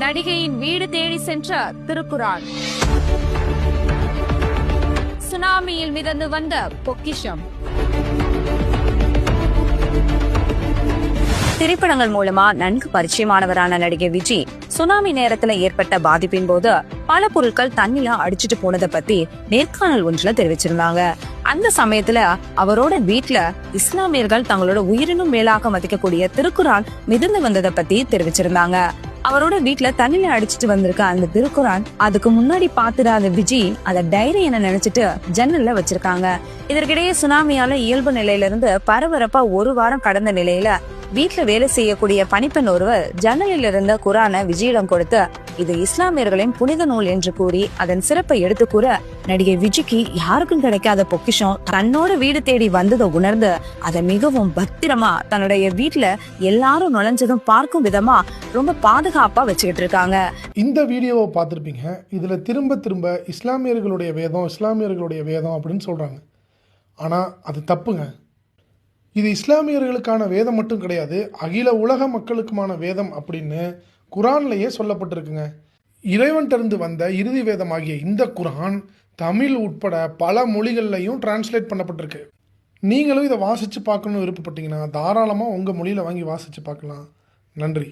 நடிகையின் வீடு தேடி சென்ற திருக்குரான். சுனாமியில் மிதந்து வந்த பொக்கிஷம். திரைப்படங்கள் மூலமா நன்கு பரிச்சயமானவரான நடிகை விஜய் சுனாமி நேரத்துல ஏற்பட்ட பாதிப்பின் போது பல பொருட்கள் தண்ணில அடிச்சுட்டு போனதை பத்தி நேர்காணல் ஒன்றுல தெரிவிச்சிருந்தாங்க. அந்த சமயத்துல அவரோட வீட்டுல இஸ்லாமியர்கள் தங்களோட உயிரினும் மேலாக மதிக்கக்கூடிய திருக்குரான் மிதந்து வந்ததை பத்தி தெரிவிச்சிருந்தாங்க. அவரோட வீட்டுல தண்ணில அடிச்சுட்டு வந்திருக்க அந்த திருக்குரான் அதுக்கு முன்னாடி பாத்துறாத விஜய் அத டைரி என நினைச்சிட்டு ஜன்னல்ல வச்சிருக்காங்க. இதற்கிடையே சுனாமியால இயல்பு நிலையில இருந்து பரபரப்பா ஒரு வாரம் கடந்த நிலையில வீட்டுல வேலை செய்யக்கூடிய பணிப்பெண் ஒருவர் ஜன்னலில் இருந்த குரானை விஜயிடம் கொடுத்து இது இஸ்லாமியர்களின் புனித நூல் என்று கூறி அதன் சிறப்பை எடுத்து கூற நடிகை விஜய்க்கு யாருக்கும் கிடைக்காத பொக்கிஷம் தன்னோட வீடு தேடி வந்ததை உணர்ந்து அதை மிகவும் பத்திரமா தன்னுடைய வீட்டுல எல்லாரும் நுழைஞ்சதும் பார்க்கும் விதமா ரொம்ப பாதுகாப்பா வச்சுக்கிட்டு இருக்காங்க. இந்த வீடியோவை பார்த்துருப்பீங்க. இதுல திரும்ப திரும்ப இஸ்லாமியர்களுடைய வேதம் அப்படின்னு சொல்றாங்க. ஆனா அது தப்புங்க. இது இஸ்லாமியர்களுக்கான வேதம் மட்டும் கிடையாது, அகில உலக மக்களுக்குமான வேதம் அப்படின்னு குரான்லேயே சொல்லப்பட்டிருக்குங்க. இறைவன்கிட்டருந்து வந்த இறுதி வேதமாகிய இந்த குரான் தமிழ் உட்பட பல மொழிகள்லையும் டிரான்ஸ்லேட் பண்ணப்பட்டிருக்கு. நீங்களும் இதை வாசித்து பார்க்கணும்னு விருப்பப்பட்டீங்கன்னா தாராளமாக உங்கள் மொழியில் வாங்கி வாசித்து பார்க்கலாம். நன்றி.